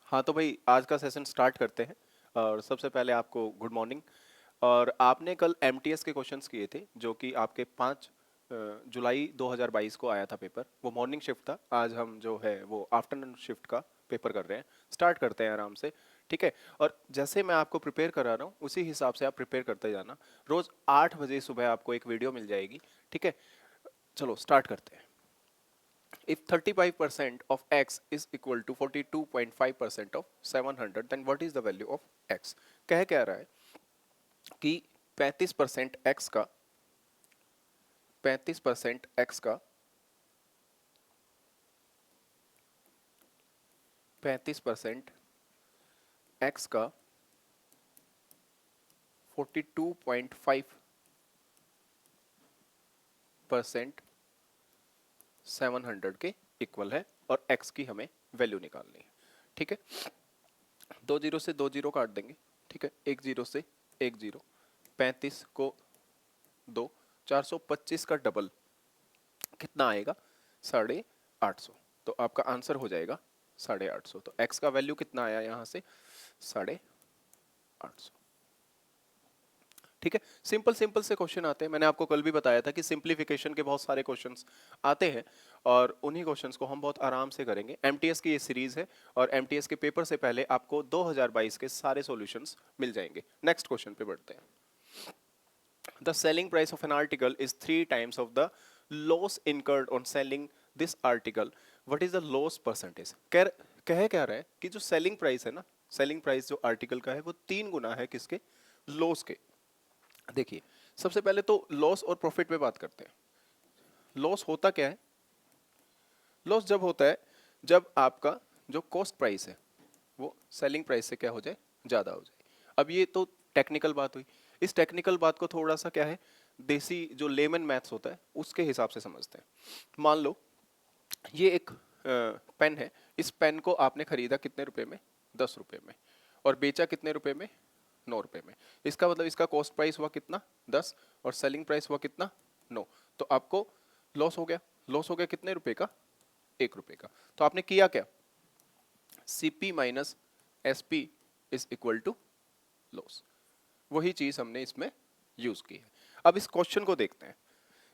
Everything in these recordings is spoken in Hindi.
हाँ तो भाई आज का सेशन स्टार्ट करते हैं। और सबसे पहले आपको गुड मॉर्निंग। और आपने कल एमटीएस के क्वेश्चंस किए थे जो कि आपके 5 जुलाई 2022 को आया था पेपर। वो मॉर्निंग शिफ्ट था, आज हम जो है वो आफ्टरनून शिफ्ट का पेपर कर रहे हैं। स्टार्ट करते हैं आराम से, ठीक है। और जैसे मैं आपको प्रिपेयर करा रहा हूँ उसी हिसाब से आप प्रिपेयर करते जाना। रोज़ 8 बजे सुबह आपको एक वीडियो मिल जाएगी, ठीक है। चलो स्टार्ट करते हैं। If 35% of x is equal to 42.5% of 700, then what is the value of x? कह क्या रहा है कि 35% x का 35% x का 35% x का 42.5% 700 के इक्वल है और x की हमें वैल्यू निकालनी है, ठीक है। 2 जीरो से 2 जीरो काट देंगे, ठीक है। 1 जीरो से 1 जीरो, 35 को 2, 425 का डबल कितना आएगा? 850। तो आपका आंसर हो जाएगा 850। तो x का वैल्यू कितना आया यहाँ से? 850, ठीक है। सिंपल सिंपल से क्वेश्चन आते हैं। मैंने आपको कल भी बताया था कि सिंप्लीफिकेशन के बहुत सारे क्वेश्चंस आते हैं और उन्हीं क्वेश्चंस को हम बहुत आराम से करेंगे। एमटीएस की ये सीरीज है और एमटीएस के पेपर से पहले आपको 2022 के सारे सॉल्यूशंस मिल जाएंगे। नेक्स्ट क्वेश्चन पे बढ़ते हैं। The selling price of an article is 3 times of the loss incurred on selling this article. What is the loss percentage? कह क्या रहा है कि जो सेलिंग प्राइस है ना, सेलिंग प्राइस जो आर्टिकल का है वो 3 गुना है किसके? लॉस के। देखिए, सबसे पहले तो लॉस और प्रॉफिट पे बात करते हैं। लॉस होता क्या है? लॉस जब होता है जब आपका जो कॉस्ट प्राइस है वो सेलिंग प्राइस से क्या हो जाए? ज़्यादा हो जाए। अब ये तो टेक्निकल बात हुई। इस टेक्निकल बात को थोड़ा सा क्या है, देसी जो लेमन मैथ्स होता है उसके हिसाब से समझते हैं। मान लो ये एक पेन है। इस पेन को आपने खरीदा कितने रुपए में? 10 रुपए में। और बेचा कितने रुपए में? 9 रुपए में। इसका मतलब इसका कॉस्ट प्राइस हुआ कितना? 10। और सेलिंग प्राइस हुआ कितना? 9। तो आपको लॉस हो गया। लॉस हो गया कितने रुपए का? 1 रुपए का। तो आपने किया क्या? CP minus SP is equal to loss. वही चीज हमने इसमें यूज की है। अब इस क्वेश्चन को देखते हैं।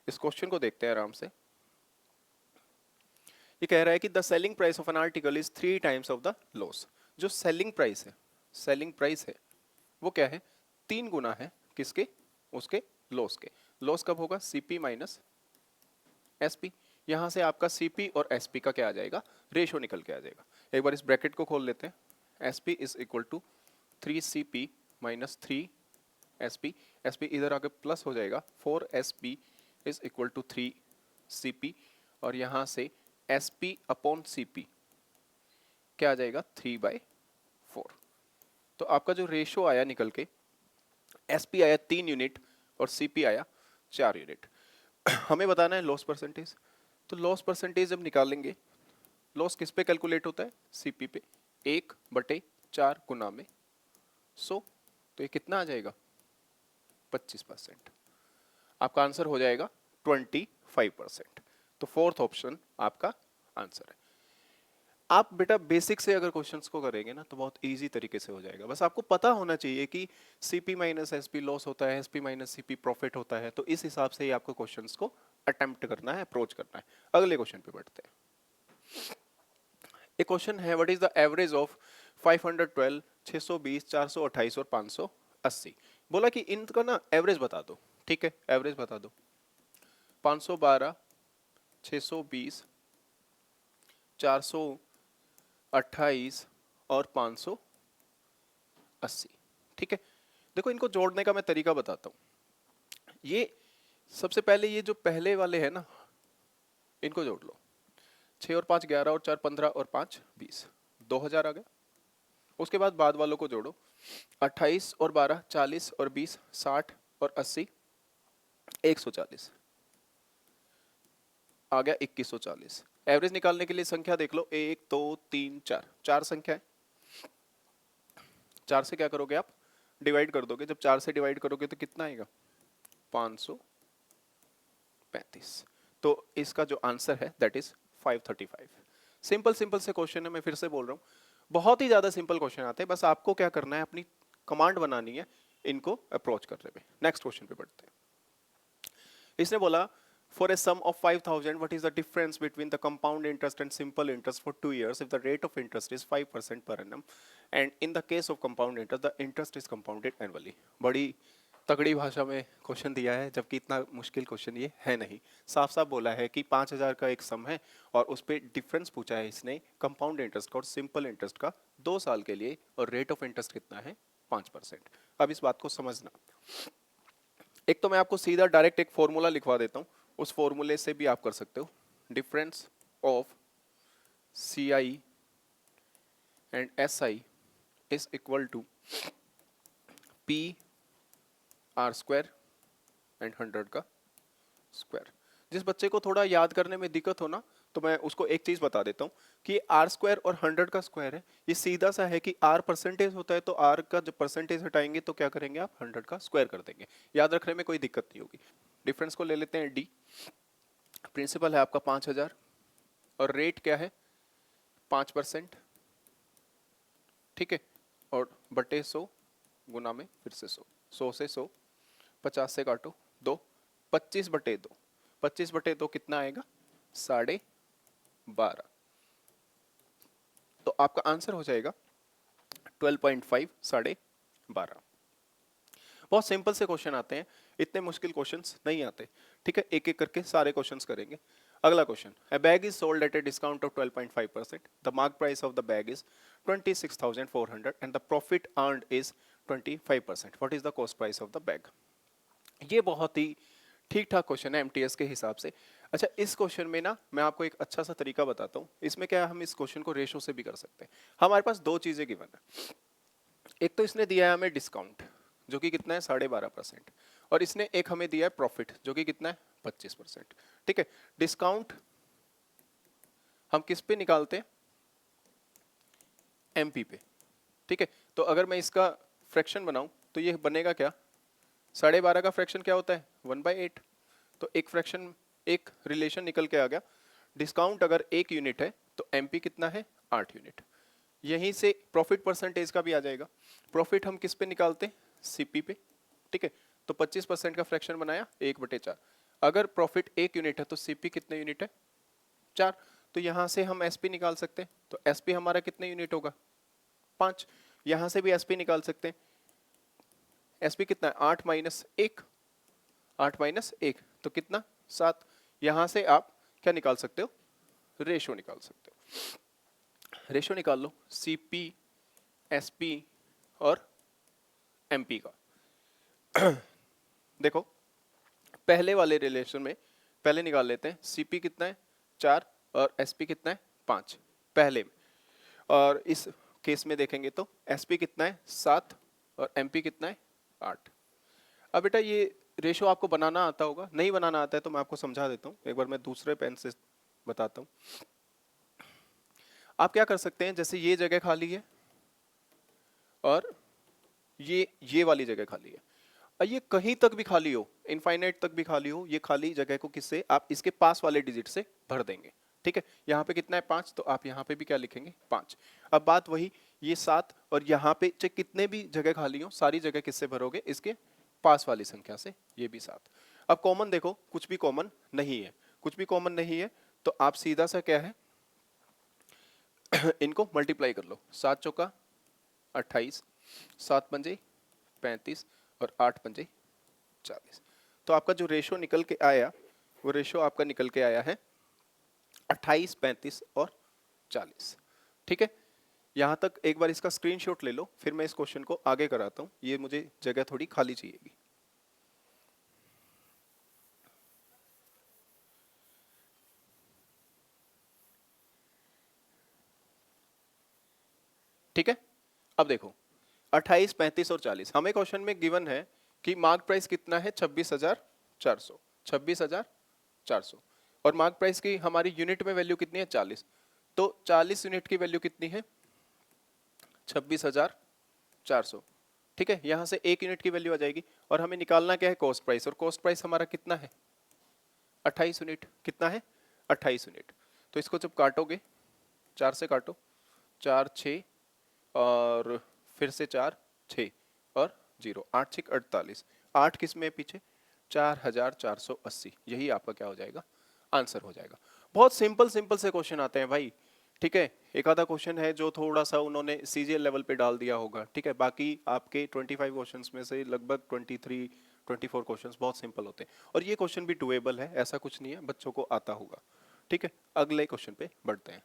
इस क्वेश्चन को देखते हैं आराम से। ये कह रहा है कि the selling price of an article is 3 times of the loss. जो सेलिंग प्राइस है, सेलिंग प्राइस है वो क्या है? 3 गुना है किसके? उसके लॉस के। लॉस कब होगा? CP minus SP. यहां से आपका सीपी और एसपी का क्या आ जाएगा? रेशो निकल के आ जाएगा। एक बार इस ब्रैकेट को खोल लेते हैं। SP is equal to 3 CP minus 3 SP। SP इधर आके प्लस हो जाएगा। 4 SP is equal to 3 CP। और यहां से SP अपॉन CP क्या आ जाएगा? 3/4। तो आपका जो रेशो आया निकल के, SP आया 3 यूनिट और CP आया 4 यूनिट। हमें बताना है लॉस परसेंटेज। तो लॉस परसेंटेज जब निकालेंगे, लॉस किस पे कैलकुलेट होता है? CP पे। 1/4 गुना में 100। तो ये कितना आ जाएगा? 25%। आपका आंसर हो जाएगा 25%। तो फोर्थ ऑप्शन आपका आंसर है। आप बेटा बेसिक से अगर क्वेश्चंस को करेंगे ना तो बहुत इजी तरीके से हो जाएगा। बस आपको पता होना चाहिए कि सीपी माइनस एसपी लॉस होता है, एसपी माइनस सीपी प्रॉफिट होता है। तो इस हिसाब से ही आपको क्वेश्चंस को अटेम्प्ट करना है, अप्रोच करना है। अगले क्वेश्चन पे बढ़ते हैं। एक क्वेश्चन है, what is the average of 512, 620, 428 और 580। बोला कि इनका ना एवरेज बता दो, ठीक है। एवरेज बता दो। 512, 620, 428 और 580, ठीक है। देखो इनको जोड़ने का मैं तरीका बताता हूं। ये सबसे पहले ये जो पहले वाले हैं ना, इनको जोड़ लो। 6 और 5 11 और 4 15 और 5 20, 2000 आ गया। उसके बाद वालों को जोड़ो। 28 और 12 40 और 20 60 और 80 140 आ गया 2140। एवरेज निकालने के लिए संख्या देख लो, 1 2 3 4, 4 संख्या है। 4 से क्या करोगे आप? डिवाइड कर दोगे। जब 4 से डिवाइड करोगे तो कितना आएगा? 535। तो इसका जो आंसर है दैट इज 535। सिंपल सिंपल से क्वेश्चन है, मैं फिर से बोल रहा हूं। बहुत ही ज्यादा सिंपल क्वेश्चन आते हैं, बस आपको क्या करना है, अपनी कमांड बनानी है इनको अप्रोच करने में। नेक्स्ट क्वेश्चन पे बढ़ते हैं। इसने बोला for a sum of 5000 what is the difference between the compound interest and simple interest for 2 years if the rate of interest is 5% per annum and in the case of compound interest the interest is compounded annually। बड़ी तगड़ी भाषा में क्वेश्चन दिया है, जबकि इतना मुश्किल क्वेश्चन ये है नहीं। साफ साफ बोला है कि 5000 का एक सम है और उस पर डिफरेंस पूछा है इसने कंपाउंड इंटरेस्ट का और सिंपल इंटरेस्ट का 2 साल के लिए, और रेट ऑफ इंटरेस्ट कितना है 5%। अब इस बात को समझना, एक तो मैं आपको सीधा डायरेक्ट एक फॉर्मूला लिखवा देता हूँ, उस फॉर्मूले से भी आप कर सकते हो। Difference of C I and S I is equal to P R square and 100 का स्क्वायर। जिस बच्चे को थोड़ा याद करने में दिक्कत हो ना, तो मैं उसको एक चीज बता देता हूँ कि आर स्क्वायर और 100 का स्क्वायर है, ये सीधा सा है कि आर परसेंटेज होता है, तो आर का जब परसेंटेज हटाएंगे तो क्या करेंगे आप 100 का स्क्वायर कर देंगे। याद रखने में कोई दिक्कत नहीं होगी। डिफरेंस को ले लेते हैं डी। प्रिंसिपल है आपका 5000 और रेट क्या है 5%, ठीक है, और बटे 100 गुना में फिर से 100, 100 से 100, 50 से काटो 2, 25 बटे 2, 25 बटे 2 कितना आएगा 12.5। तो आपका आंसर हो जाएगा 12.5, 12.5। बहुत सिंपल से क्वेश्चन आते हैं, इतने मुश्किल क्वेश्चंस नहीं आते, ठीक है। एक एक करके सारे क्वेश्चंस करेंगे। अगला question, a bag is sold at a discount of 12.5%, the mark price of the bag is 26,400 and the profit earned is 25%, what is the cost price of the bag। ये बहुत ही ठीक ठाक क्वेश्चन है एमटीएस के हिसाब से। अच्छा, इस क्वेश्चन में ना मैं आपको एक अच्छा सा तरीका बताता हूँ। इसमें क्या है, हम इस क्वेश्चन को रेशो से भी कर सकते हैं। हमारे पास दो चीजें गिवन है, एक तो इसने दिया है हमें डिस्काउंट जो कि कितना है 12.5%, और इसने एक हमें दिया है प्रॉफिट जो कि कितना है 25%, ठीक है। डिस्काउंट हम किस पे निकालते हैं, एमपी पे, ठीक है। तो अगर मैं इसका फ्रैक्शन बनाऊं तो ये बनेगा क्या, 12.5 का फ्रैक्शन क्या होता है 1/8। तो एक फ्रैक्शन, एक रिलेशन निकल के आ गया। डिस्काउंट अगर 1 यूनिट है तो एमपी कितना है 8 यूनिट। यहीं से प्रॉफिट परसेंटेज का भी आ जाएगा। प्रॉफिट हम किस पे निकालते हैं, सीपी पे, ठीक है। तो 25% का फ्रैक्शन बनाया 1/4। अगर प्रॉफिट 1 यूनिट है तो सीपी कितने यूनिट है 4। तो यहां से हम एसपी निकाल सकते हैं, तो एसपी हमारा कितने यूनिट होगा 5। यहां से भी एसपी निकाल सकते हैं, एसपी कितना है 8 माइनस 1, 8 माइनस 1 तो कितना 7। यहां से आप क्या निकाल सकते हो, रेशो निकाल सकते हो। रेशो निकाल लो सीपी, एसपी और एमपी का। देखो पहले वाले रिलेशन में पहले निकाल लेते हैं, सीपी कितना है 4 और एसपी कितना है 5 पहले में, और इस केस में देखेंगे तो एसपी कितना है 7 और एमपी कितना है 8। अब बेटा ये रेशो आपको बनाना आता होगा, नहीं बनाना आता है तो मैं आपको समझा देता हूँ, एक बार मैं दूसरे पेन से बताता हूँ। आप क्या कर सकते हैं, जैसे ये जगह खाली है और ये वाली जगह खाली है, और ये कहीं तक भी खाली हो, इनफाइनाइट तक भी खाली हो, ये खाली जगह को किससे आप इसके पास वाले डिजिट से भर देंगे, ठीक है। यहाँ पे कितना है 5, तो आप यहाँ पे भी क्या लिखेंगे 5। अब बात वही, ये 7 और यहाँ पे चाहे कितने भी जगह खाली हो, सारी जगह किससे भरोगे, इसके पास वाली संख्या से, ये भी 7। अब कॉमन देखो, कुछ भी कॉमन नहीं है, कुछ भी कॉमन नहीं है, तो आप सीधा सा क्या है इनको मल्टीप्लाई कर लो, 7 चौका 28, 7 पंजे 35 और 8 पंजे 40। तो आपका जो रेशो निकल के आया, वो रेशो आपका निकल के आया है 28, 35 और 40, ठीक है। यहां तक एक बार इसका स्क्रीनशॉट ले लो, फिर मैं इस क्वेश्चन को आगे कराता हूं, ये मुझे जगह थोड़ी खाली चाहिएगी। ठीक है, अब देखो 28, 35 और 40 हमें क्वेश्चन में गिवन है कि मार्क प्राइस कितना है 26,400, 26,400, और मार्क प्राइस की हमारी यूनिट में वैल्यू कितनी है 40। तो 40 यूनिट की वैल्यू कितनी है 26,400, ठीक है। यहां से 1 यूनिट की वैल्यू आ जाएगी, और हमें निकालना क्या है कॉस्ट प्राइस, और कॉस्ट प्राइस हमारा कितना है 28 यूनिट। कितना है 28 यूनिट। तो इसको जब काटोगे 4 से काटो, 4 6 और फिर से 4 6 और 0, 8 6 48, 8 किस में है पीछे, 4480, यही आपका क्या हो जाएगा, आंसर हो जाएगा। बहुत सिंपल सिंपल से क्वेश्चन आते हैं भाई, ठीक है। एक आधा क्वेश्चन है जो थोड़ा सा उन्होंने सीजीएल लेवल पे डाल दिया होगा, ठीक है, बाकी आपके 25 क्वेश्चंस में से लगभग 23 24 क्वेश्चंस बहुत सिंपल होते हैं, और ये क्वेश्चन भी डुएबल है, ऐसा कुछ नहीं है, बच्चों को आता होगा, ठीक है। अगले क्वेश्चन पे बढ़ते हैं।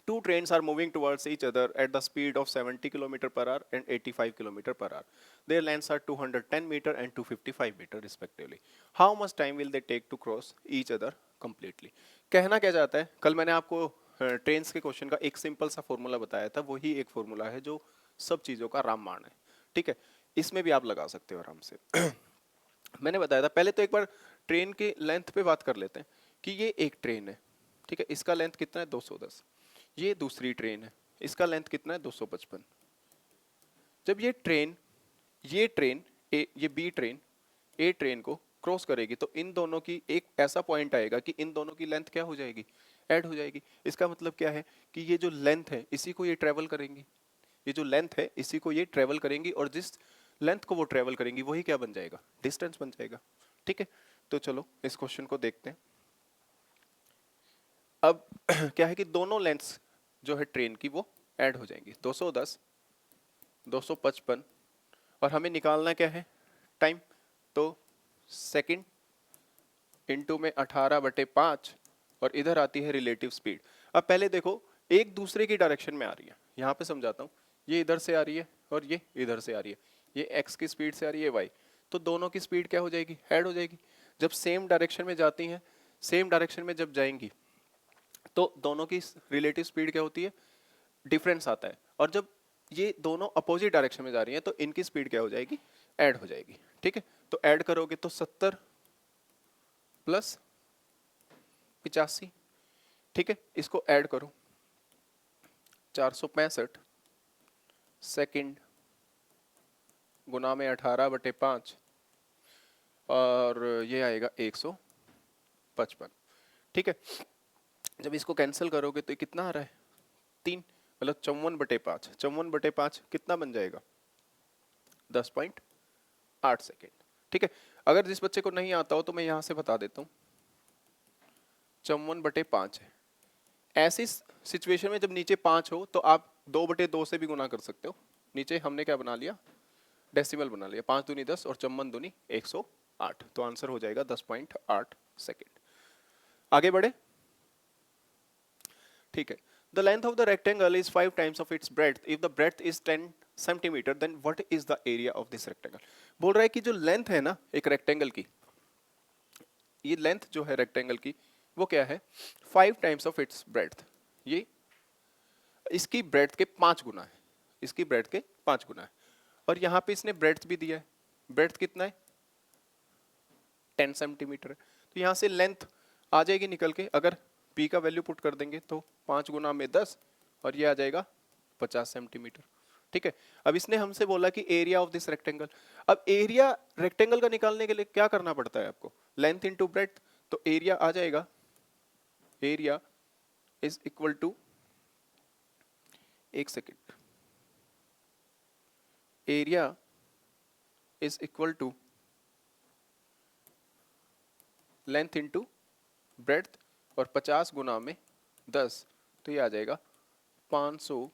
Two trains are moving towards each other at the speed of 70 km per hour and 85 km per hour. Their lengths are 210 meter and 255 meter respectively. How much time will they take to cross each other completely? कहना क्या चाहता है, कल मैंने आपको ट्रेन्स के क्वेश्चन का एक सिंपल सा फॉर्मूला बताया था, वही एक फॉर्मूला है जो सब चीज़ों का रामबाण है, ठीक है। इसमें भी आप लगा सकते हो आराम से। मैंने बताया था, पहले तो एक बार ट्रेन के लेंथ पे बात कर लेते हैं कि ये एक ट्रेन है, ठीक है, इसका लेंथ कितना है 210। ये दूसरी ट्रेन है, इसका लेंथ कितना है 255। जब ये ट्रेन ये बी ट्रेन ए ट्रेन को क्रॉस करेगी तो इन दोनों की एक ऐसा पॉइंट आएगा कि इन दोनों की लेंथ क्या हो जाएगी, ऐड हो जाएगी। इसका मतलब क्या है कि ये जो लेंथ है इसी को ये ट्रेवल करेंगी, ये जो लेंथ है इसी को ये ट्रेवल करेंगी, और जिस लेंथ को वो ट्रेवल करेंगी वही क्या बन जाएगा, डिस्टेंस बन जाएगा, ठीक है। तो चलो इस क्वेश्चन को देखते हैं। अब क्या है कि दोनों लेंथ्स जो है ट्रेन की वो ऐड हो जाएंगी, 210 255, और हमें निकालना क्या है, टाइम। तो सेकंड इनटू में 18/5, और इधर आती है रिलेटिव स्पीड। अब पहले देखो एक दूसरे की डायरेक्शन में आ रही है, यहाँ पे समझाता हूँ, ये इधर से आ रही है और ये इधर से आ रही है, ये एक्स की स्पीड से आ रही है वाई, तो दोनों की स्पीड क्या हो जाएगी, ऐड हो जाएगी। जब सेम डायरेक्शन में जाती हैं, सेम डायरेक्शन में जब जाएंगी तो दोनों की रिलेटिव स्पीड क्या होती है, डिफरेंस आता है, और जब ये दोनों अपोजिट डायरेक्शन में जा रही हैं तो इनकी स्पीड क्या हो जाएगी, ऐड हो जाएगी, ठीक है। तो ऐड करोगे तो 70 प्लस 85, ठीक है, इसको ऐड करो, 465 सेकंड गुना में 18/5, और ये आएगा 155, ठीक है। जब इसको कैंसिल करोगे तो ये कितना आ रहा है, 3, मतलब 54/5, 54/5 कितना बन जाएगा, 10.8 सेकेंड, ठीक है। अगर जिस बच्चे को नहीं आता हो तो मैं यहां से बता देता हूं, 54/5 है। ऐसी सिचुएशन में जब नीचे 5 हो तो आप 2/2 से भी गुना कर सकते हो, नीचे हमने क्या बना लिया, डेसिमल बना लिया, 5 दूनी 10 और 54 दूनी 108, तो आंसर हो जाएगा 10.8 सेकेंड। आगे बढ़े, ठीक है। The length of the rectangle is 5 times of its breadth. If the breadth is 10 centimeter, then what is the area of this rectangle? बोल रहा है कि जो लेंथ है ना एक रेक्टेंगल की, ये लेंथ जो है रेक्टेंगल की वो क्या है, 5 टाइम्स ऑफ इट्स ब्रेड्थ, ये इसकी ब्रेड्थ के 5 गुना है, इसकी ब्रेड्थ के 5 गुना है, और यहाँ पे इसने ब्रेड्थ भी दिया है, ब्रेड्थ कितना है 10 सेंटीमीटर है, तो यहाँ से लेंथ आ जाएगी निकल के, अगर p का वैल्यू पुट कर देंगे तो 5 गुना में 10, और ये आ जाएगा 50 सेंटीमीटर, ठीक है। अब इसने हमसे बोला कि एरिया ऑफ दिस रेक्टेंगल, अब एरिया रेक्टेंगल का निकालने के लिए क्या करना पड़ता है आपको, लेंथ इनटू ब्रेड्थ, तो एरिया आ जाएगा, एरिया इज इक्वल टू, एक second, area is equal to length into breadth, और 50 गुना में 10, तो ये आ जाएगा 500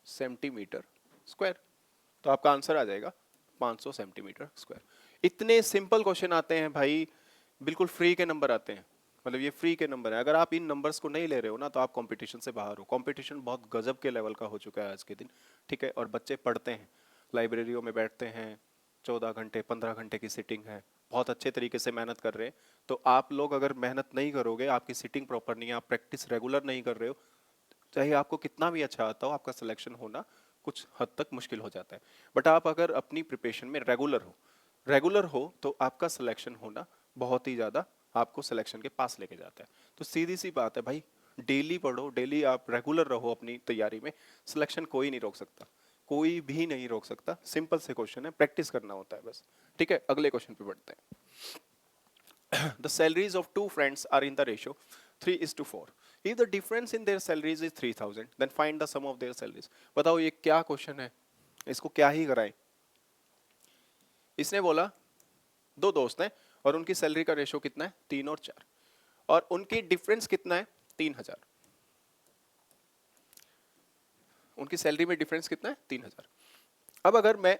सेंटीमीटर स्क्वायर, तो आपका आंसर आ जाएगा 500 सेंटीमीटर स्क्वायर। इतने सिंपल क्वेश्चन आते हैं भाई, बिल्कुल फ्री के नंबर आते हैं, मतलब ये फ्री के नंबर है। अगर आप इन नंबर्स को नहीं ले रहे हो ना तो आप कंपटीशन से बाहर हो, कंपटीशन बहुत गजब के लेवल का हो चुका है आज के दिन, ठीक है। और बच्चे पढ़ते हैं, लाइब्रेरियों में बैठते हैं, 14 घंटे 15 घंटे की सिटिंग है, बहुत अच्छे तरीके से मेहनत कर रहे हैं। तो आप लोग अगर मेहनत नहीं करोगे, आपकी सिटिंग प्रॉपर नहीं है, आप प्रैक्टिस रेगुलर नहीं कर रहे हो, चाहे आपको कितना भी अच्छा आता हो, आपका सिलेक्शन होना कुछ हद तक मुश्किल हो जाता है। बट आप अगर अपनी प्रिपरेशन में रेगुलर हो तो आपका सिलेक्शन होना बहुत ही ज़्यादा आपको सिलेक्शन के पास लेके जाता है। तो सीधी सी बात है भाई, डेली पढ़ो, डेली आप रेगुलर रहो अपनी तैयारी में, सिलेक्शन कोई नहीं रोक सकता, कोई भी नहीं रोक सकता। सिंपल से क्वेश्चन है, प्रैक्टिस करना होता है बस, ठीक है। अगले क्वेश्चन पे बढ़ते हैं। The salaries of two friends are in the ratio 3:4. If the difference in their salaries is 3000 then find the sum of their salaries. बताओ ये क्या क्वेश्चन है, इसको क्या ही कराएं। इसने बोला दो दोस्त हैं और उनकी सैलरी का रेशो कितना है 3 और 4 और उनकी डिफरेंस कितना है 3000। उनकी सैलरी में डिफरेंस कितना है 3000। अब अगर मैं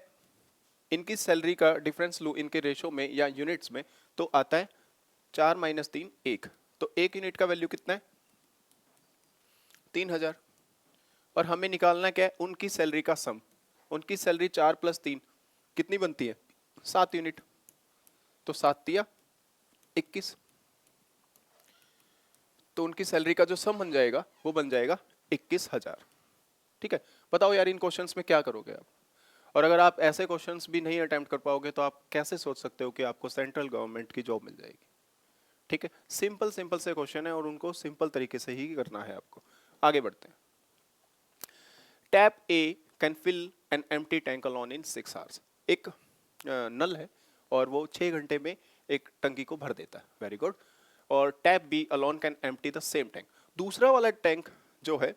इनकी सैलरी का डिफरेंस लूँ इनके रेशो में या यूनिट्स में तो आता है 4 माइनस 3 1। तो एक यूनिट का वैल्यू कितना है 3000 और हमें निकालना क्या है उनकी सैलरी का सम। उनकी सैलरी 4 प्लस 3 कितनी बनती है 7 यूनिट। तो 7 तिया 21। तो उनकी सैलरी का जो सम बन जाएगा वो बन जाएगा 21,000। ठीक है, बताओ यार इन क्वेश्चंस में क्या करोगे आप। और अगर आप ऐसे क्वेश्चंस भी नहीं अटेम्प्ट कर पाओगे तो आप कैसे सोच सकते हो कि आपको सेंट्रल गवर्नमेंट की जॉब मिल जाएगी। ठीक है, सिंपल सिंपल से क्वेश्चन है और उनको सिंपल तरीके से ही करना है आपको। आगे बढ़ते हैं। Tap a can fill an empty tank alone in 6 hours. एक नल है और वो 6 घंटे में एक टंकी को भर देता है। Very good. और tap B alone can empty the same tank. दूसरा वाला टैंक जो है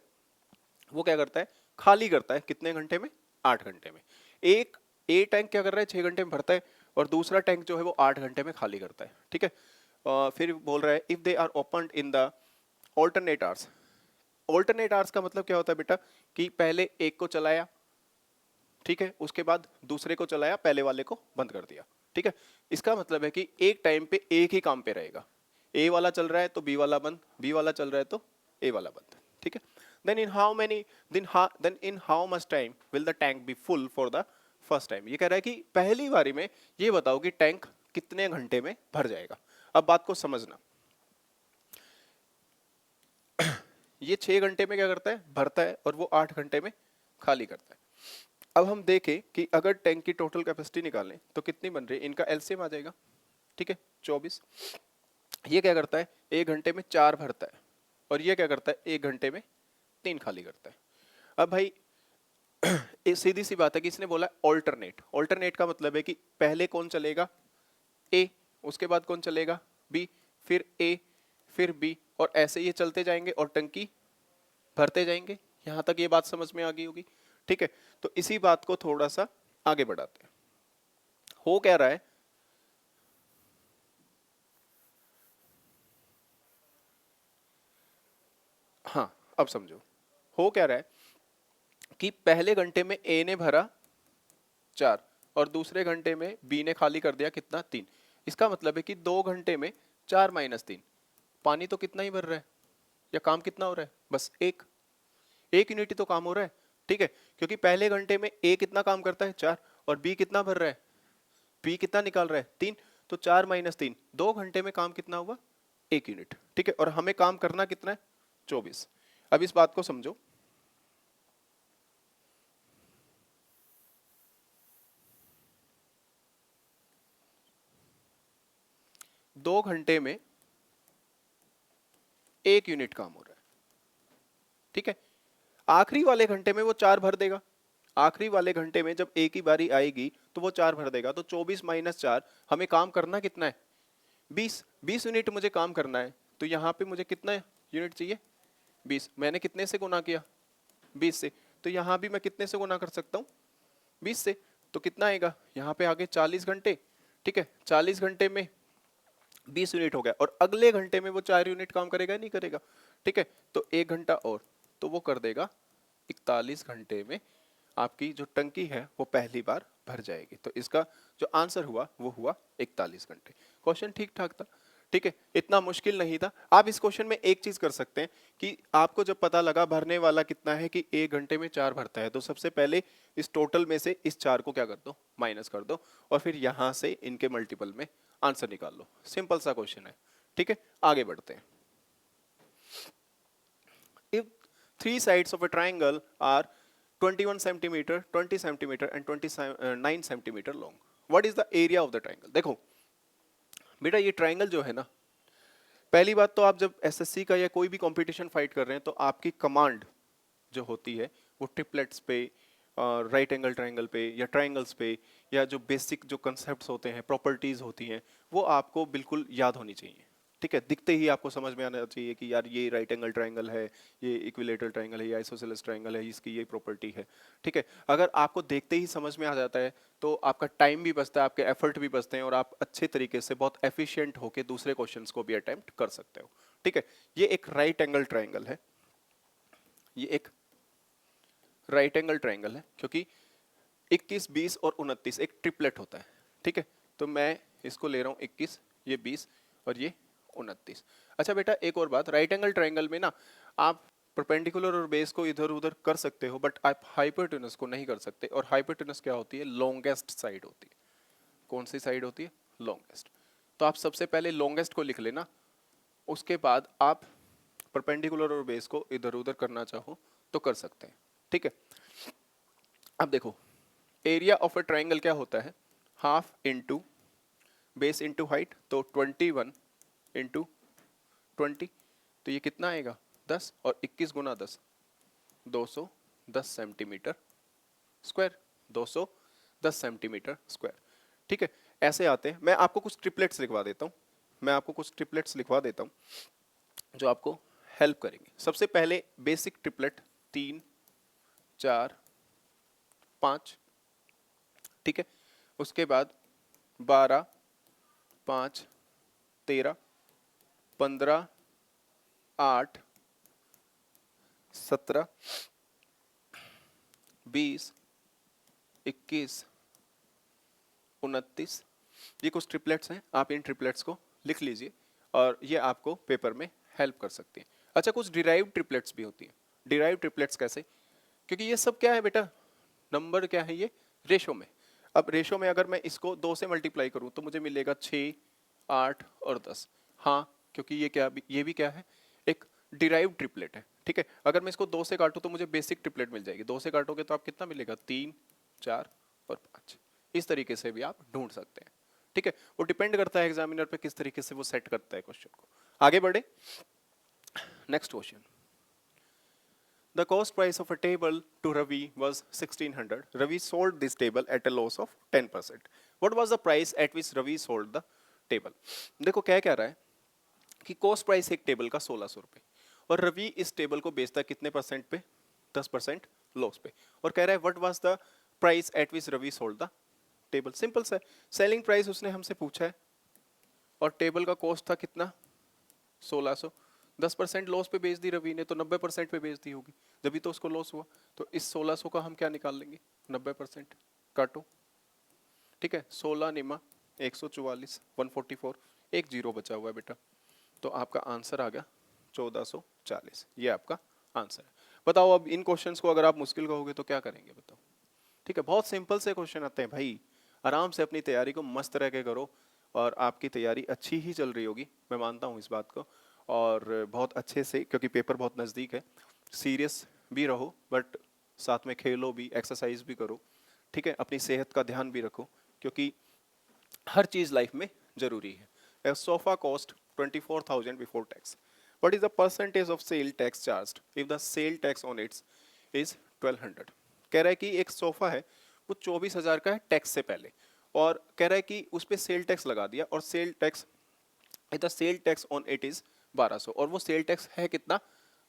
वो क्या करता है खाली करता है कितने घंटे में 8 घंटे में। एक ए टैंक क्या कर रहा है 6 घंटे में भरता है और दूसरा टैंक जो है वो 8 घंटे में खाली करता है। ठीक है, फिर बोल रहा है if they are opened in the alternate hours. Alternate hours का मतलब क्या होता है बेटा कि पहले एक को चलाया, ठीक है, उसके बाद दूसरे को चलाया, पहले वाले को बंद कर दिया। ठीक है, इसका मतलब है कि एक टाइम पे एक ही काम पे रहेगा। ए वाला चल रहा है तो बी वाला बंद, बी वाला चल रहा है तो ए वाला बंद। ठीक है, then in how much time will the tank be full for the first time। ये कह रहा है कि पहली बारी में ये बताओ कि टैंक कितने घंटे में भर जाएगा। अब बात को समझना, ये 6 घंटे में क्या करता है भरता है और वो 8 घंटे में खाली करता है। अब हम देखें कि अगर टैंक की टोटल कैपेसिटी निकालें तो कितनी बन रही है, इनका एलसीएम आ जाएगा। ठीक है, 24। ये क्या करता है 1 घंटे में 4 भरता है और ये क्या करता है 1 घंटे में 3 खाली करता है। अब भाई सीधी सी बात है कि इसने बोला ऑल्टरनेट। ऑल्टरनेट का मतलब है कि पहले कौन चलेगा ए, उसके बाद कौन चलेगा बी, फिर ए, फिर बी और ऐसे ये चलते जाएंगे और टंकी भरते जाएंगे। यहां तक ये बात समझ में आ गई होगी। ठीक है, तो इसी बात को थोड़ा सा आगे बढ़ाते हैं। हो क्या रहा है, हाँ अब समझो हो क्या रहा है कि पहले घंटे में ए ने भरा 4 और दूसरे घंटे में बी ने खाली कर दिया कितना 3। इसका मतलब है कि 2 घंटे में 4 माइनस 3 पानी तो कितना ही भर रहा है या काम कितना हो रहा है बस एक यूनिट ही तो काम हो रहा है। ठीक है, क्योंकि पहले घंटे में ए कितना काम करता है 4 और बी कितना भर रहा है, बी कितना निकाल रहा है 3। तो 4 माइनस 3 2 घंटे में काम कितना हुआ 1 यूनिट। ठीक है, और हमें काम करना कितना है 24। अब इस बात को समझो, 2 घंटे में 1 यूनिट काम हो रहा है। ठीक है, आखिरी वाले घंटे में वो 4 भर देगा। आखिरी वाले घंटे में जब एक ही बारी आएगी तो वो 4 भर देगा। तो 24 माइनस 4 हमें काम करना कितना है 20 यूनिट मुझे काम करना है। तो यहाँ पे मुझे कितना यूनिट चाहिए 20। मैंने कितने से गुना किया 20 से। तो यहाँ भी मैं कितने से गुना कर सकता हूँ 20 से। तो कितना आएगा यहाँ पे आगे 40 घंटे। ठीक है, 40 घंटे में 20 यूनिट हो गया और अगले घंटे में वो 4 यूनिट काम करेगा नहीं करेगा। ठीक है, तो 1 घंटा और तो वो कर देगा 41 घंटे में आपकी जो टंकी है वो पहली बार भर जाएगी। तो इसका जो आंसर हुआ वो हुआ 41 घंटे। क्वेश्चन ठीक ठाक था। ठीक है, इतना मुश्किल नहीं था। आप इस क्वेश्चन में एक चीज कर सकते हैं कि आपको जब पता लगा भरने वाला कितना है कि 1 घंटे में 4 भरता है तो सबसे पहले इस टोटल में से इस 4 को क्या कर दो माइनस कर दो और फिर यहां से इनके मल्टीपल में आंसर निकाल लो। सिंपल सा क्वेश्चन है। ठीक है, आगे बढ़ते हैं। If 3 sides of a triangle are 21 centimeter, 20 centimeter and 29 centimeter long, what is the area of the triangle। देखो बेटा ये ट्राइंगल जो है ना, पहली बात तो आप जब एसएससी का या कोई भी कंपटीशन फाइट कर रहे हैं तो आपकी कमांड जो होती है वो ट्रिपलेट्स पे, राइट एंगल ट्राइंगल पे या ट्राइंगल्स पे या जो बेसिक जो कंसेप्ट्स होते हैं प्रॉपर्टीज होती हैं वो आपको बिल्कुल याद होनी चाहिए। ठीक है, दिखते ही आपको समझ में आना चाहिए कि यार ये राइट एंगल ट्रायंगल है, ये इक्विलेटरल ट्रायंगल है, ये आइसोसेलेस ट्रायंगल है, इसकी ये प्रॉपर्टी है। ठीक है, अगर आपको देखते ही समझ में आ जाता है तो आपका टाइम भी बचता है, आपके एफर्ट भी बचते हैं और आप अच्छे तरीके से बहुत एफिशिएंट होकर दूसरे क्वेश्चंस को भी अटेम्प्ट कर सकते हो। ठीक है, ये एक राइट एंगल ट्रायंगल है, ये एक राइट एंगल ट्रायंगल है, क्योंकि 21, 20 और 29 एक ट्रिपलेट होता है। ठीक है, तो मैं इसको ले रहा हूँ 21, ये 20 और ये 29। अच्छा बेटा, एक और बात, राइट एंगल ट्रायंगल में ना आप परपेंडिकुलर और बेस को इधर उधर कर सकते हो, बट आप हाइपोटेनस को नहीं कर सकते। और हाइपोटेनस क्या होती है? लॉन्गेस्ट साइड होती है। कौन सी साइड होती है? लॉन्गेस्ट। तो आप सबसे पहले लॉन्गेस्ट को लिख लेना, उसके बाद आप परपेंडिकुलर और बेस को इधर उधर करना चाहो तो कर सकते हैं। ठीक है, अब देखो, एरिया ऑफ अ ट्रायंगल क्या होता है? Half into base into height, तो 21 इंटू 20, तो ये कितना आएगा? 10, और 21 गुना 10, 210 सेंटीमीटर स्क्वायर, 210 सेंटीमीटर स्क्वायर। ठीक है, ऐसे आते हैं। मैं आपको कुछ ट्रिपलेट्स लिखवा देता हूँ, मैं आपको कुछ ट्रिपलेट्स लिखवा देता हूँ जो आपको हेल्प करेंगे। सबसे पहले बेसिक ट्रिपलेट 3, 4, 5। ठीक है, उसके बाद 12, 5, 13, 15, 8, 17, 20, 21, 29। ये कुछ ट्रिपलेट्स हैं, आप इन ट्रिपलेट्स को लिख लीजिए और ये आपको पेपर में हेल्प कर सकती हैं। अच्छा, कुछ डिराइव ट्रिपलेट्स भी होती हैं। डिराइव ट्रिपलेट्स कैसे? क्योंकि ये सब क्या है बेटा? नंबर क्या है? ये रेशो में। अब रेशो में अगर मैं इसको 2 से मल्टीप्लाई करूं तो मुझे मिलेगा 6, 8 और 10। हाँ, क्योंकि ये भी क्या है? एक डिराइव ट्रिपलेट है। ठीक है, अगर मैं इसको 2 से काटूं तो मुझे बेसिक ट्रिपलेट मिल जाएगी। 2 से काटोगे तो आप कितना मिलेगा? 3, 4 और 5। इस तरीके से भी आप ढूंढ सकते हैं। ठीक है, वो डिपेंड करता है एग्जामिनर पे किस तरीके से वो सेट करता है क्वेश्चन को। आगे बढ़े, next question. The cost price of a table to Ravi was 1600. Ravi sold this table at a loss of 10%. What was the price at which Ravi sold the table? देखो क्या कह रहा है कि कॉस्ट प्राइस एक टेबल का 1600 रुपए, और रवि इस टेबल को बेचता है कितने परसेंट पे? 10% लॉस पे। और कह रहा है what was the price at which Ravi sold the table. Simple सा, सेलिंग प्राइस उसने हमसे पूछा है और टेबल का कॉस्ट था कितना? 1600। 10% लॉस पे बेच दी रवि ने, तो 90% पे बेच दी होगी, जब भी तो उसको लॉस हुआ। तो इस 1600 का हम क्या निकाल लेंगे? 90%। काटो। ठीक है, 16 निमा 144, 144, एक जीरो बचा हुआ है बेटा, तो आपका आंसर आ गया 1440। ये आपका आंसर है। बताओ अब इन क्वेश्चंस को अगर आप मुश्किल कहोगे तो क्या करेंगे? बताओ। ठीक है, बहुत सिंपल से क्वेश्चन आते हैं भाई, आराम से अपनी तैयारी को मस्त रह के करो और आपकी तैयारी अच्छी ही चल रही होगी, मैं मानता हूँ इस बात को। और बहुत अच्छे से, क्योंकि पेपर बहुत नज़दीक है, सीरियस भी रहो, बट साथ में खेलो भी, एक्सरसाइज भी करो। ठीक है, अपनी सेहत का ध्यान भी रखो, क्योंकि हर चीज़ लाइफ में ज़रूरी है। A sofa cost 24,000 before tax. What is the percentage of sale tax charged if the sale tax on it is 1200? कह रहा है कि एक सोफा है वो 24,000 का है टैक्स से पहले, और कह रहा है कि उस पर सेल टैक्स लगा दिया, और sale tax, the sale tax on it is 1200, और वो सेल टैक्स है कितना?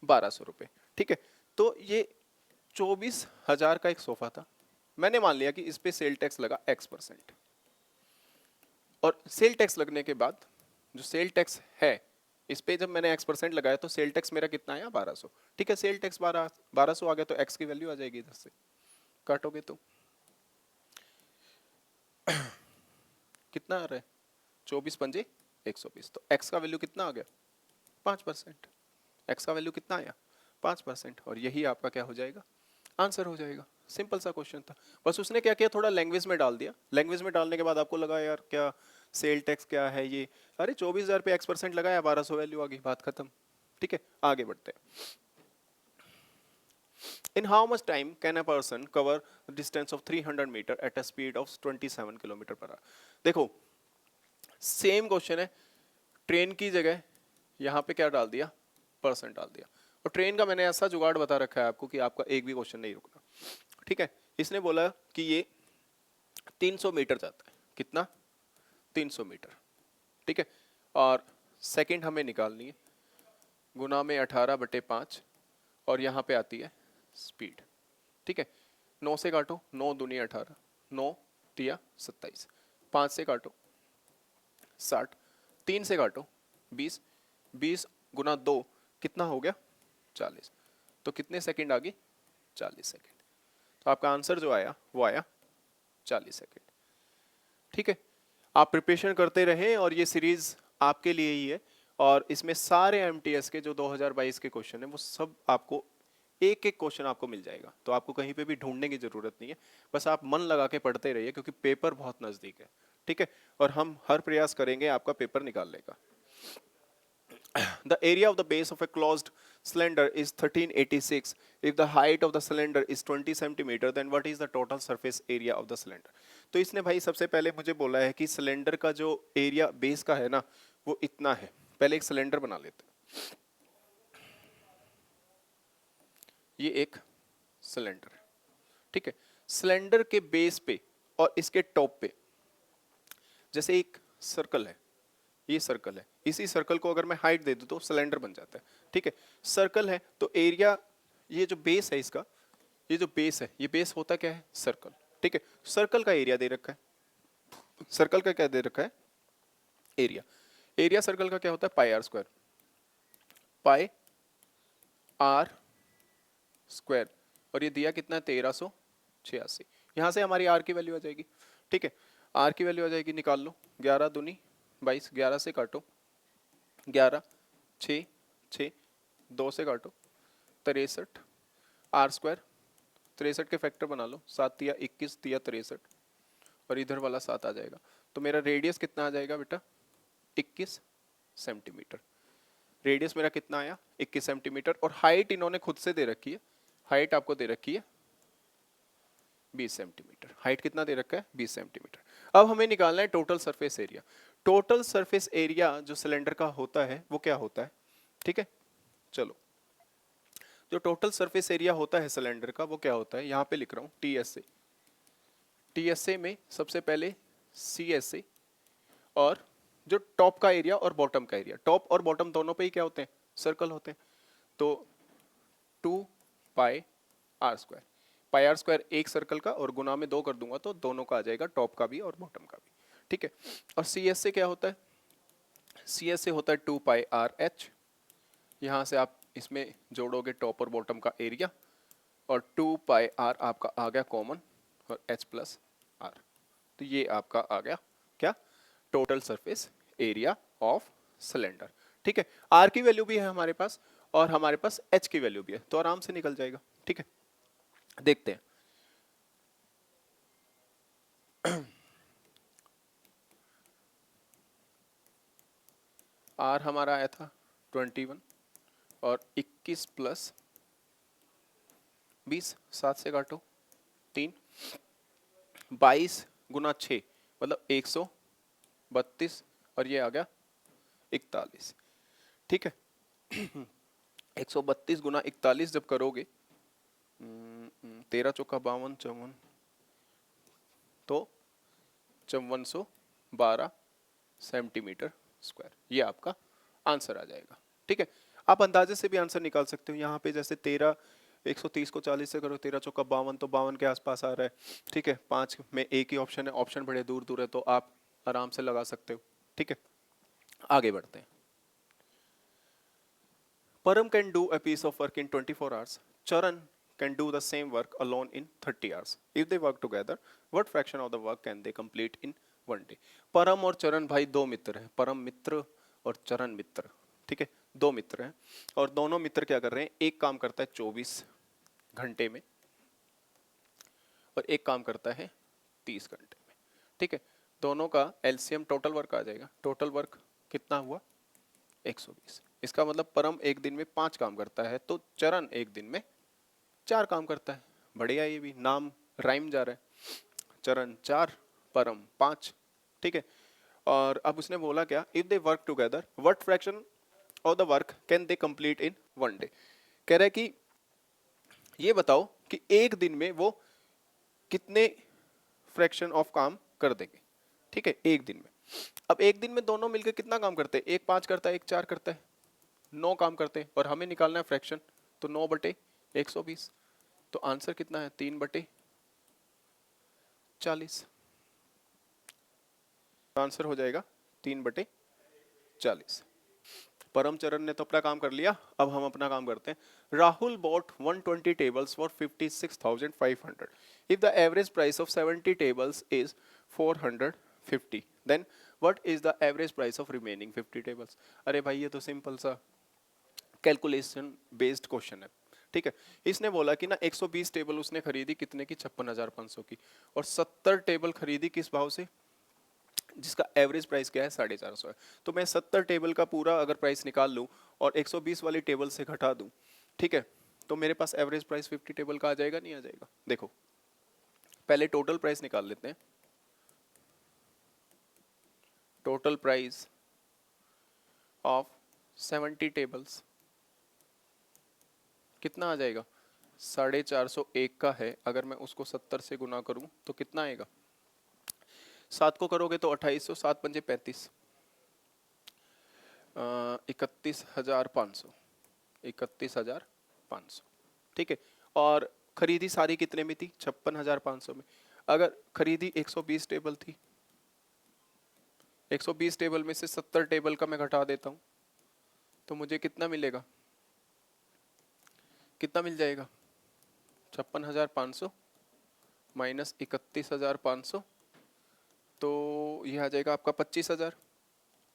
1200 रुपये। ठीक है, तो ये 24,000 का एक सोफा था, मैंने मान लिया कि इस पे सेल टैक्स लगा X%, और सेल टैक्स लगने के बाद जो सेल टैक्स है इस पे जब मैंने X% लगाया तो सेल टैक्स मेरा कितना आया? 1200। ठीक है, सेल टैक्स 1200 आ गया, तो X की वैल्यू आ जाएगी इधर से, काटोगे तो कितना आ रहा है? 24 पंजे 120, तो X का वैल्यू कितना आ गया? 5%। X का वैल्यू कितना आया? 5%, और यही आपका क्या हो जाएगा? आंसर हो जाएगा। सिंपल सा क्वेश्चन था, बस उसने क्या किया, थोड़ा लैंग्वेज में डाल दिया। लैंग्वेज में डालने के बाद आपको लगा यार क्या सेल टैक्स क्या है ये, अरे 24,000 पे X% लगाया, 1200 वैल्यू आ गई, बात खत्म। ठीक है, आगे बढ़ते हैं। In how much time can a person cover the distance of 300 meter at a speed of 27 kilometre per hour? देखो सेम क्वेश्चन है, ट्रेन की जगह यहाँ पे क्या डाल दिया? परसेंट डाल दिया, और ट्रेन का मैंने ऐसा जुगाड़ बता रखा है आपको कि आपका एक भी क्वेश्चन नहीं रुकना। ठीक है, इसने बोला कि ये 300 मीटर जाता है, कितना? 300 मीटर। ठीक है, और सेकंड हमें निकालनी है, गुना में 18/5 और यहाँ पे आती है स्पीड। ठीक है, 9 से काटो, 9 दूनी 18, 9 तिया 27, 5 से काटो 60, 3 से काटो 20, 20 गुना 2 कितना हो गया 40, तो कितने सेकंड आ गई 40 सेकंड। तो आपका आंसर जो आया वो आया 40 सेकंड। ठीक है, आप प्रिपरेशन करते रहें और ये सीरीज आपके लिए ही है, और इसमें सारे एमटीएस के जो 2022 के क्वेश्चन है वो सब आपको एक एक क्वेश्चन आपको मिल जाएगा, तो आपको कहीं पे भी ढूंढने की जरूरत नहीं है, बस आप मन लगा के पढ़ते रहिए क्योंकि पेपर बहुत नजदीक है। ठीक है, और हम हर प्रयास करेंगे आपका पेपर निकालने का। The area of the base of a closed cylinder is 1386. If the height of the cylinder is 20 centimeter, then what is the total surface area of the cylinder? तो इसने भाई सबसे पहले मुझे बोला है कि सिलेंडर का जो एरिया बेस का है ना वो इतना है। पहले एक सिलेंडर बना लेते हैं। ये एक सिलेंडर है, ठीक है। सिलेंडर के बेस पे और इसके टॉप पे जैसे एक सर्कल है, ये सर्कल है, इसी सर्कल को अगर मैं हाइट दे दूं तो सिलेंडर बन जाता है। ठीक है, सर्कल है तो एरिया, ये जो बेस है इसका, ये जो बेस है, ये बेस होता क्या है सर्कल। ठीक है, सर्कल का एरिया दे रखा है, सर्कल का क्या दे रखा है एरिया। एरिया सर्कल का क्या होता है pi r square, pi r square, और ये दिया कितना है 1386। यहां से हमारी आर की वैल्यू आ जाएगी। ठीक है, आर की वैल्यू आ जाएगी, निकाल लो, 11 दूनी 22, 11 से काटो 11, 6 6, 2 से काटो 63, आर स्क्वायर 63 के फैक्टर बना लो, 7 तिया 21 तिया 63, और इधर वाला 7 आ जाएगा। तो मेरा रेडियस कितना आ जाएगा बेटा 21 सेंटीमीटर। रेडियस मेरा कितना आया 21 सेंटीमीटर, और हाइट इन्होंने खुद से दे रखी है, हाइट आपको दे रखी है 20 सेंटीमीटर। हाइट कितना दे रखा है 20 सेंटीमीटर। अब हमें निकालना है total surface area. Total surface area जो सिलेंडर का होता है वो क्या होता है, ठीक है। चलो, जो टोटल सरफेस एरिया होता है सिलेंडर का वो क्या होता है, यहां पे लिख रहा हूं टीएसए। टीएसए में सबसे पहले सीएसए, और जो टॉप का एरिया और बॉटम का एरिया, टॉप और बॉटम दोनों पे ही क्या होते हैं सर्कल होते हैं, तो 2 pi r square, pi r square एक सर्कल का, और गुना में 2 कर दूंगा तो दोनों का आ जाएगा, टॉप का भी और बॉटम का भी। ठीक है, और सी एस से क्या होता है, सी एस से होता है 2 पाई आर एच, यहां से आप इसमें जोड़ोगे टॉप और बॉटम का एरिया, और 2 पाई आर आपका आ गया कॉमन, और एच प्लस आर, तो ये आपका आ गया क्या total surface area of cylinder. ठीक है, आर की वैल्यू भी है हमारे पास और हमारे पास एच की वैल्यू भी है, तो आराम से निकल जाएगा। ठीक है, देखते हैं। आर हमारा आया था 21, और 21 प्लस 20, 7 से काटो 3, 22 गुना 6 मतलब 132, और ये आ गया 41। ठीक है, 132 गुना 41 जब करोगे 13 चौका 52, 54, तो 5412 सेंटीमीटर स्क्वायर, ये आपका आंसर आ जाएगा। ठीक है, आप अंदाजे से भी आंसर निकाल सकते हो। यहाँ पे जैसे 13 130 को 40 से करो, 13 चौका 52, तो 52 के आसपास आ रहा है। ठीक है, 5 में एक ही ऑप्शन है, ऑप्शन बड़े दूर दूर है, तो आप आराम से लगा सकते हो। ठीक है, आगे बढ़ते हैं। Param can do a piece of work in 24 hours. Charan can do the same work alone in 30 hours. If they work together, what fraction of the work can they complete in one day? परम और चरण भाई दो मित्र हैं, परम मित्र और चरण मित्र। ठीक है, दो मित्र हैं, और दोनों मित्र क्या कर रहे हैं, एक काम करता है 24 घंटे में और एक काम करता है 30 घंटे में। ठीक है, दोनों का एलसीएम टोटल वर्क आ जाएगा। टोटल वर्क कितना हुआ 120। इसका मतलब परम एक दिन में 5 काम करता है, तो चरण एक दिन में 4 काम करता है। बढ़िया, ये भी नाम राइम जा रहा है, चरण 4 परम 5। ठीक है, और अब उसने बोला क्या, if they work together what fraction of the work can they complete in one day. कह रहा है कि ये बताओ कि एक दिन में वो कितने फ्रैक्शन ऑफ काम कर देंगे। ठीक है, एक दिन में। अब एक दिन में दोनों मिलकर कितना काम करते हैं? एक 5 करता है, एक 4 करता है, 9 काम करते हैं, और हमें निकालना है फ्रैक्शन, तो 9/120। तो आंसर कितना है? 3/40। आंसर हो जाएगा 3/40। परमचरण ने तो अपना काम कर लिया, अब हम अपना काम करते हैं। Rahul bought 120 tables for 56,500। If the average price of 70 tables is 450, then what is the average price of remaining 50 tables? अरे भाई ये तो सिंपल सा कैलकुलेशन बेस्ड क्वेश्चन है, ठीक है। इसने बोला कि ना 120 टेबल उसने खरीदी कितने की? 56,500 की, और 70 टेबल खरीदी किस भाव से? जिसका एवरेज प्राइस क्या है? 450 है। तो मैं 70 टेबल का पूरा अगर प्राइस निकाल लूं और 120 वाली टेबल से घटा दूं, ठीक है, तो मेरे पास एवरेज प्राइस 50 टेबल का आ जाएगा, नहीं आ जाएगा? देखो पहले टोटल प्राइस निकाल लेते हैं। टोटल प्राइस ऑफ 70 टेबल्स कितना आ जाएगा? 450 का है, अगर मैं उसको 70 से गुना करूं तो कितना आएगा? 7 को करोगे तो 2800, 7 पंजे 35, 31,500, 31,500, ठीक है। और खरीदी सारी कितने में थी? 56,500 में। अगर खरीदी 120 टेबल थी, 120 टेबल में से 70 टेबल का मैं घटा देता हूं, तो मुझे कितना मिलेगा? कितना मिल जाएगा? 56,500 माइनस 31,500, तो ये आ जाएगा आपका 25,000।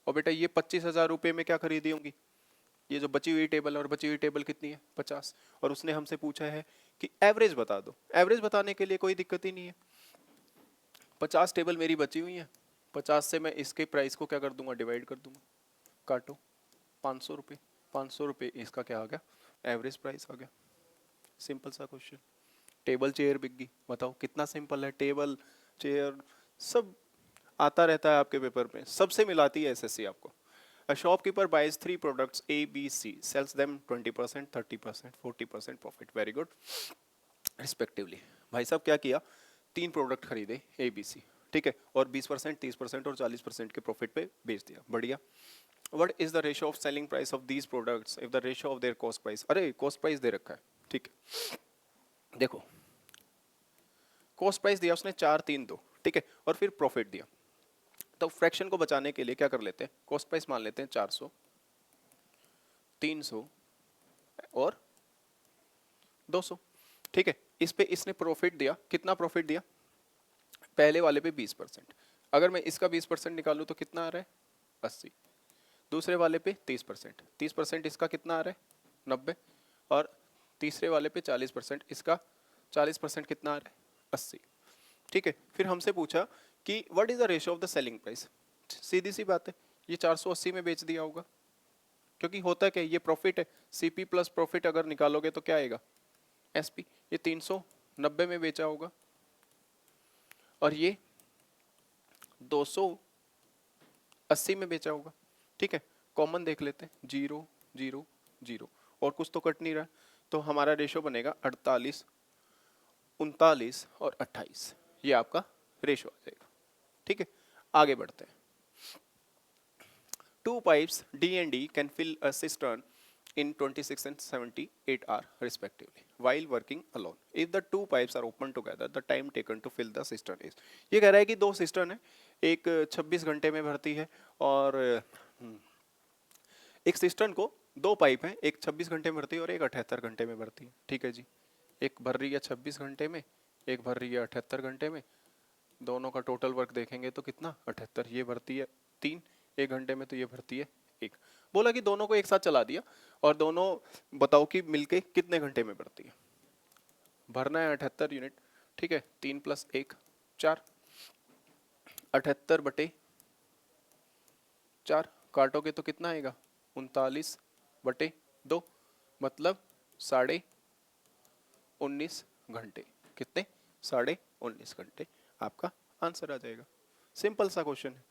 और बेटा ये 25,000 रुपये में क्या खरीदी होंगी? ये जो बची हुई टेबल है, और बची हुई टेबल कितनी है? 50। और उसने हमसे पूछा है कि एवरेज बता दो। एवरेज बताने के लिए कोई दिक्कत ही नहीं है, 50 टेबल मेरी बची हुई है, 50 से मैं इसके प्राइस को क्या कर दूंगा? डिवाइड कर दूंगा। काटो, 500 रुपये, 500 रुपये इसका क्या आ गया? एवरेज प्राइस आ गया। सिंपल सा क्वेश्चन। टेबल चेयर बिक गई, बताओ कितना सिंपल है। टेबल चेयर सब आता रहता है आपके पेपर में, सबसे मिलाती है एसएससी आपको। A shopkeeper buys 3 products A, B, C, sells them 20%, 30%, 40% profit. Very good. Respectively. भाई साहब क्या किया? 3 प्रोडक्ट खरीदे A, B, C, ठीक है, और 20%, 30% और 40% के प्रॉफिट पे बेच दिया। बढ़िया। What is the ratio of selling price of these products if the ratio of their cost price? अरे cost price दे रखा है, ठीक है। देखो cost price दिया उसने 4, 3, 2, ठीक है, और फिर प्रॉफिट दिया। तो फ्रैक्शन को बचाने के लिए क्या कर लेते हैं? कॉस्ट प्राइस मान लेते हैं 400, 300 और 200, ठीक है। इस पे इसने प्रॉफिट दिया, कितना प्रॉफिट दिया? पहले वाले पे 20%। अगर मैं इसका 20% निकालूं तो कितना आ रहा है? 80। दूसरे वाले पे 30%, 30% इसका कितना आ रहा है? 90। और तीसरे वाले पे 40%, इसका 40% कितना आ रहा है? 80, ठीक है। फिर हमसे पूछा कि what is the ratio of the selling price. सीधी सी बात है, ये 480 में बेच दिया होगा, क्योंकि होता क्या, ये प्रॉफिट है। सीपी प्लस प्रॉफिट अगर निकालोगे तो क्या आएगा? एसपी। ये 390 में बेचा होगा, और ये 280 में बेचा होगा, ठीक है। कॉमन देख लेते हैं, 0 0 0, और कुछ तो कट नहीं रहा, तो हमारा रेशियो बनेगा 48, 39 और 28। ये आपका रेशियो आ जाएगा, ठीक है। आगे बढ़ते हैं। 2 pipes D and D can fill a cistern in 26 and 78 hours respectively while working alone. If the 2 pipes are open together, the time taken to fill the cistern is. ये कह रहा है कि 2 सिस्टर्न है, एक 26 घंटे में भरती है, और एक सिस्टर्न को 2 पाइप हैं, एक 26 घंटे में भरती है और एक 78 घंटे में भरती है, ठीक है जी। एक भर रही है 26 घंटे में, एक भर रही है 78 घंटे में। दोनों का टोटल वर्क देखेंगे तो कितना? 78। ये भरती है 3 1 घंटे में, तो ये भरती है 1। बोला कि दोनों को एक साथ चला दिया, और दोनों बताओ कि मिलके कितने घंटे में भरती है। भरना है 78 यूनिट, ठीक है। 3 + 1 4, 78/4 काटोगे तो कितना आएगा? 39/2, मतलब 19.5 घंटे। कितने? 19.5 घंटे आपका आंसर आ जाएगा। सिंपल सा क्वेश्चन है।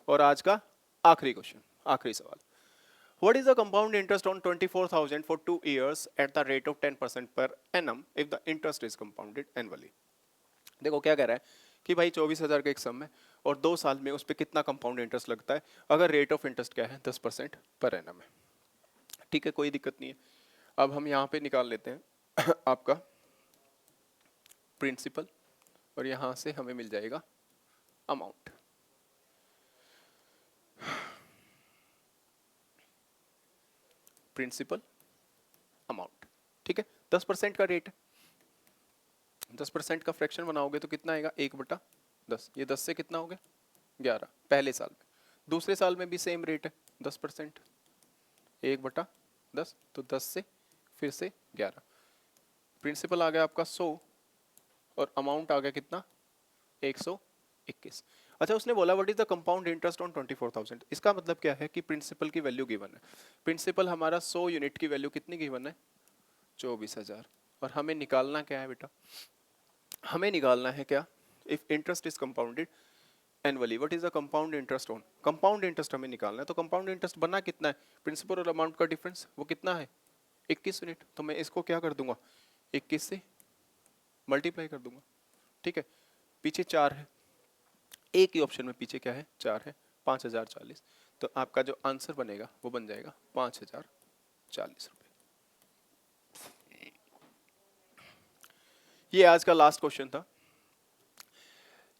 और आज का आखिरी क्वेश्चन, आखिरी सवाल। What is the compound interest on 24,000 for 2 years at the rate of 10% per annum if the interest is compounded annually? देखो क्या कह रहा है कि भाई 24,000 का एक सम है, और 2 साल में उस पर कितना कंपाउंड इंटरेस्ट लगता है, अगर रेट ऑफ इंटरेस्ट क्या है 10% पर एनम है। ठीक है, कोई दिक्कत नहीं है। अब हम यहाँ पे निकाल लेते हैं आपका प्रिंसिपल, और यहाँ से हमें मिल जाएगा अमाउंट। प्रिंसिपल अमाउंट, ठीक है, 10% का रेट है, 10% का फ्रैक्शन बनाओगे तो कितना आएगा 1/10। ये 10 से कितना हो गया 11 पहले साल में। दूसरे साल में भी सेम रेट है 10%, 1/10, तो 10 से फिर से 11। प्रिंसिपल आ गया आपका 100 और अमाउंट आ गया कितना 121। अच्छा, उसने बोला what is the compound interest on 24,000। इसका मतलब क्या है कि प्रिंसिपल की वैल्यू गिवन है। प्रिंसिपल हमारा 100 यूनिट की वैल्यू कितनी गिवन है 24,000, और हमें निकालना क्या है बेटा, हमें निकालना है क्या, if interest is compounded annually what is the compound interest on, compound interest हमें निकालना है। तो कंपाउंड इंटरेस्ट बना कितना है, प्रिंसिपल और अमाउंट का डिफरेंस वो कितना है 21 यूनिट। तो मैं इसको क्या कर दूंगा 21 से मल्टीप्लाई कर दूंगा। ठीक है, पीछे 4 है, एक ही ऑप्शन में पीछे क्या है 4 है, 5040। तो आपका जो आंसर बनेगा वो बन जाएगा 5040 रुपए। ये आज का लास्ट क्वेश्चन था।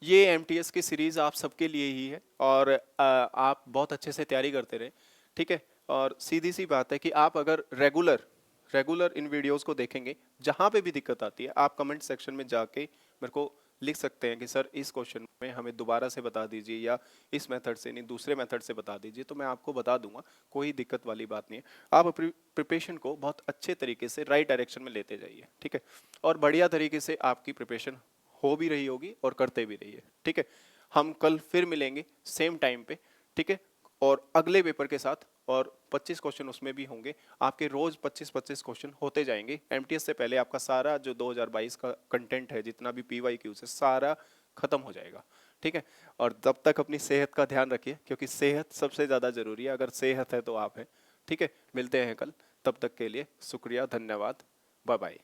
ये एमटीएस की सीरीज आप सबके लिए ही है, और आप बहुत अच्छे से तैयारी करते रहे। ठीक है, और सीधी सी बात है कि आप अगर रेगुलर इन वीडियोस को देखेंगे, जहां पे भी दिक्कत आती है आप कमेंट सेक्शन में जाके मेरे को लिख सकते हैं कि सर इस क्वेश्चन में हमें दोबारा से बता दीजिए, या इस मेथड से नहीं दूसरे मेथड से बता दीजिए, तो मैं आपको बता दूंगा, कोई दिक्कत वाली बात नहीं है। आप अपनी प्रिपरेशन को बहुत अच्छे तरीके से राइट डायरेक्शन में लेते जाइए। ठीक है, और बढ़िया तरीके से आपकी प्रिपरेशन हो भी रही होगी और करते भी रहिए। ठीक है, हम कल फिर मिलेंगे सेम टाइम पे। ठीक है, और अगले पेपर के साथ, और 25 क्वेश्चन उसमें भी होंगे आपके, रोज 25-25 क्वेश्चन होते जाएंगे। एमटीएस से पहले आपका सारा जो 2022 का कंटेंट है, जितना भी पीवाईक्यू से, सारा खत्म हो जाएगा। ठीक है, और तब तक अपनी सेहत का ध्यान रखिए, क्योंकि सेहत सबसे ज्यादा जरूरी है। अगर सेहत है तो आप है। ठीक है, मिलते हैं कल, तब तक के लिए शुक्रिया, धन्यवाद, बाय बाय।